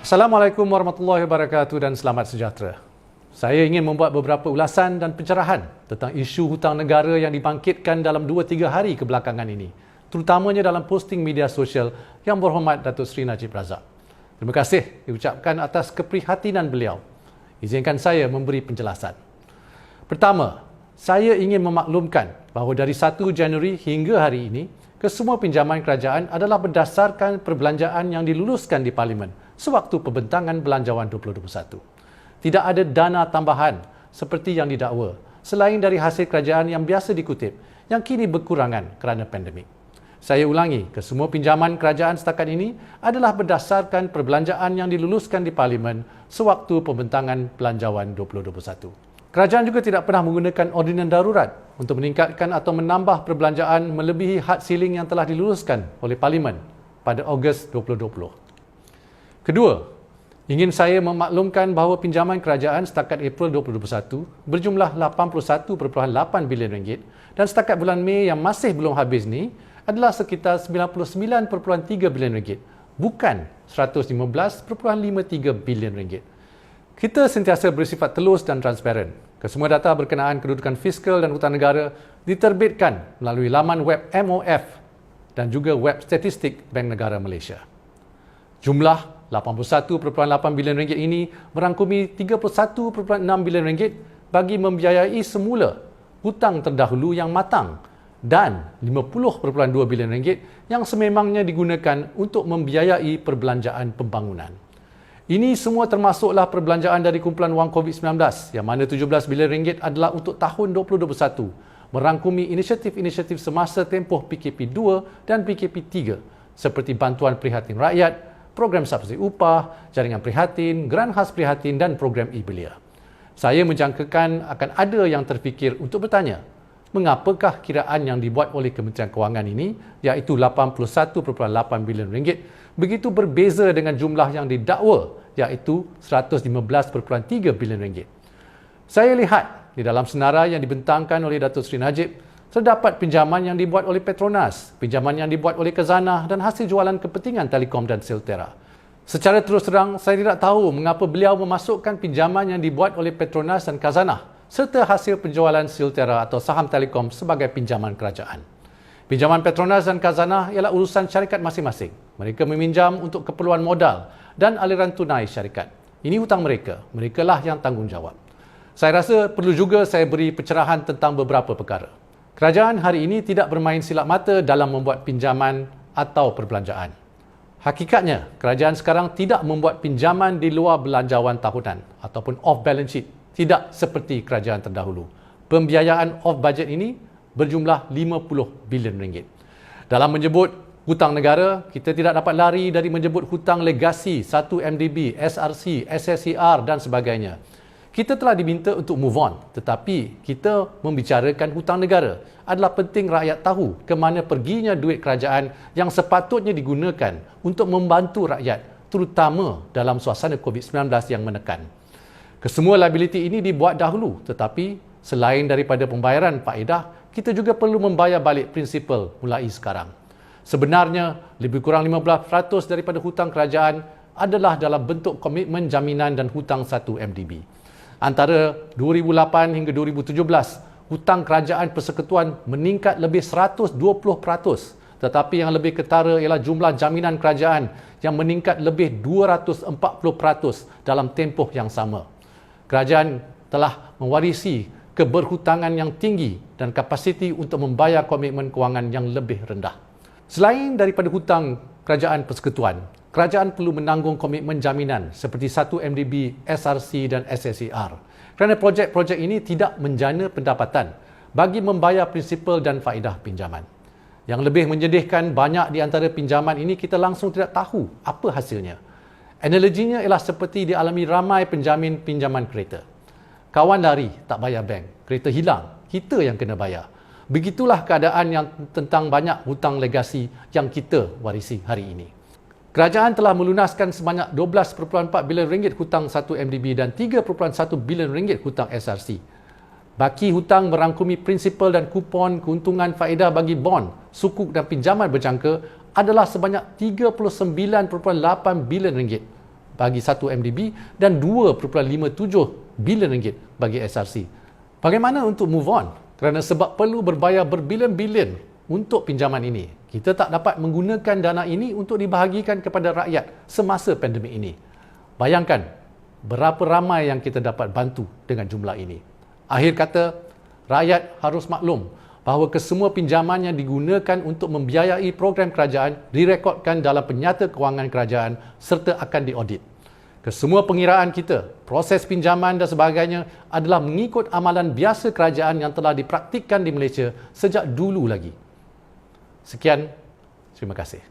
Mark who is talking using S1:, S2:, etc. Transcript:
S1: Assalamualaikum warahmatullahi wabarakatuh dan selamat sejahtera. Saya ingin membuat beberapa ulasan dan pencerahan tentang isu hutang negara yang dibangkitkan dalam 2-3 hari kebelakangan ini, terutamanya dalam posting media sosial Yang Berhormat Datuk Seri Najib Razak. Terima kasih diucapkan atas keprihatinan beliau. Izinkan saya memberi penjelasan. Pertama, saya ingin memaklumkan bahawa dari 1 Januari hingga hari ini, kesemua pinjaman kerajaan adalah berdasarkan perbelanjaan yang diluluskan di Parlimen sewaktu pembentangan Belanjawan 2021. Tidak ada dana tambahan seperti yang didakwa selain dari hasil kerajaan yang biasa dikutip yang kini berkurangan kerana pandemik. Saya ulangi, kesemua pinjaman kerajaan setakat ini adalah berdasarkan perbelanjaan yang diluluskan di Parlimen sewaktu pembentangan Belanjawan 2021. Kerajaan juga tidak pernah menggunakan ordinan darurat untuk meningkatkan atau menambah perbelanjaan melebihi had ceiling yang telah diluluskan oleh Parlimen pada Ogos 2020. Kedua, ingin saya memaklumkan bahawa pinjaman kerajaan setakat April 2021 berjumlah 81.8 bilion ringgit dan setakat bulan Mei yang masih belum habis ni adalah sekitar 99.3 bilion ringgit, bukan 115.53 bilion ringgit. Kita sentiasa bersifat telus dan transparan. Kesemua data berkenaan kedudukan fiskal dan hutang negara diterbitkan melalui laman web MOF dan juga web statistik Bank Negara Malaysia. Jumlah 81.8 bilion ringgit ini merangkumi 31.6 bilion ringgit bagi membiayai semula hutang terdahulu yang matang dan 50.2 bilion ringgit yang sememangnya digunakan untuk membiayai perbelanjaan pembangunan. Ini semua termasuklah perbelanjaan dari kumpulan wang COVID-19 yang mana 17 bilion ringgit adalah untuk tahun 2021, merangkumi inisiatif-inisiatif semasa tempoh PKP2 dan PKP3 seperti bantuan prihatin rakyat, program subsidi upah, jaringan prihatin, geran khas prihatin dan program e-belia. Saya menjangkakan akan ada yang terfikir untuk bertanya, mengapakah kiraan yang dibuat oleh Kementerian Kewangan ini, iaitu 81.8 bilion ringgit, begitu berbeza dengan jumlah yang didakwa, iaitu 115.3 bilion ringgit. Saya lihat di dalam senarai yang dibentangkan oleh Datuk Seri Najib, terdapat pinjaman yang dibuat oleh Petronas, pinjaman yang dibuat oleh Khazanah dan hasil jualan kepentingan Telekom dan Siltera. Secara terus terang, saya tidak tahu mengapa beliau memasukkan pinjaman yang dibuat oleh Petronas dan Khazanah serta hasil penjualan Siltera atau saham Telekom sebagai pinjaman kerajaan. Pinjaman Petronas dan Khazanah ialah urusan syarikat masing-masing. Mereka meminjam untuk keperluan modal dan aliran tunai syarikat. Ini hutang mereka. Merekalah yang tanggungjawab. Saya rasa perlu juga saya beri pencerahan tentang beberapa perkara. Kerajaan hari ini tidak bermain silap mata dalam membuat pinjaman atau perbelanjaan. Hakikatnya, kerajaan sekarang tidak membuat pinjaman di luar belanjawan tahunan ataupun off-balance sheet, tidak seperti kerajaan terdahulu. Pembiayaan off-budget ini berjumlah 50 bilion ringgit. Dalam menyebut hutang negara, kita tidak dapat lari dari menyebut hutang legasi 1MDB, SRC, SSCR dan sebagainya. Kita telah diminta untuk move on, tetapi kita membicarakan hutang negara. Adalah penting rakyat tahu ke mana perginya duit kerajaan yang sepatutnya digunakan untuk membantu rakyat, terutama dalam suasana COVID-19 yang menekan. Kesemua liability ini dibuat dahulu, tetapi selain daripada pembayaran faedah, kita juga perlu membayar balik prinsipal mulai sekarang. Sebenarnya, lebih kurang 15% daripada hutang kerajaan adalah dalam bentuk komitmen jaminan dan hutang 1MDB. Antara 2008 hingga 2017, hutang kerajaan persekutuan meningkat lebih 120%, tetapi yang lebih ketara ialah jumlah jaminan kerajaan yang meningkat lebih 240% dalam tempoh yang sama. Kerajaan telah mewarisi keberhutangan yang tinggi dan kapasiti untuk membayar komitmen kewangan yang lebih rendah. Selain daripada hutang kerajaan persekutuan, kerajaan perlu menanggung komitmen jaminan seperti 1MDB, SRC dan SSCR kerana projek-projek ini tidak menjana pendapatan bagi membayar prinsipal dan faedah pinjaman. Yang lebih menyedihkan, banyak di antara pinjaman ini kita langsung tidak tahu apa hasilnya. Analoginya ialah seperti dialami ramai penjamin pinjaman kereta. Kawan lari, tak bayar bank. Kereta hilang, kita yang kena bayar. Begitulah keadaan yang tentang banyak hutang legasi yang kita warisi hari ini. Kerajaan telah melunaskan sebanyak 12.4 bilion ringgit hutang 1MDB dan 3.1 bilion ringgit hutang SRC. Baki hutang merangkumi prinsipal dan kupon keuntungan faedah bagi bond, sukuk dan pinjaman berjangka adalah sebanyak 39.8 bilion ringgit bagi 1 MDB dan 2.57 bilion ringgit bagi SRC. Bagaimana untuk move on? Kerana sebab perlu berbayar berbilion-bilion untuk pinjaman ini, kita tak dapat menggunakan dana ini untuk dibahagikan kepada rakyat semasa pandemik ini. Bayangkan berapa ramai yang kita dapat bantu dengan jumlah ini. Akhir kata, rakyat harus maklum bahawa kesemua pinjaman yang digunakan untuk membiayai program kerajaan direkodkan dalam penyata kewangan kerajaan serta akan diaudit. Kesemua pengiraan kita, proses pinjaman dan sebagainya adalah mengikut amalan biasa kerajaan yang telah dipraktikkan di Malaysia sejak dulu lagi. Sekian, terima kasih.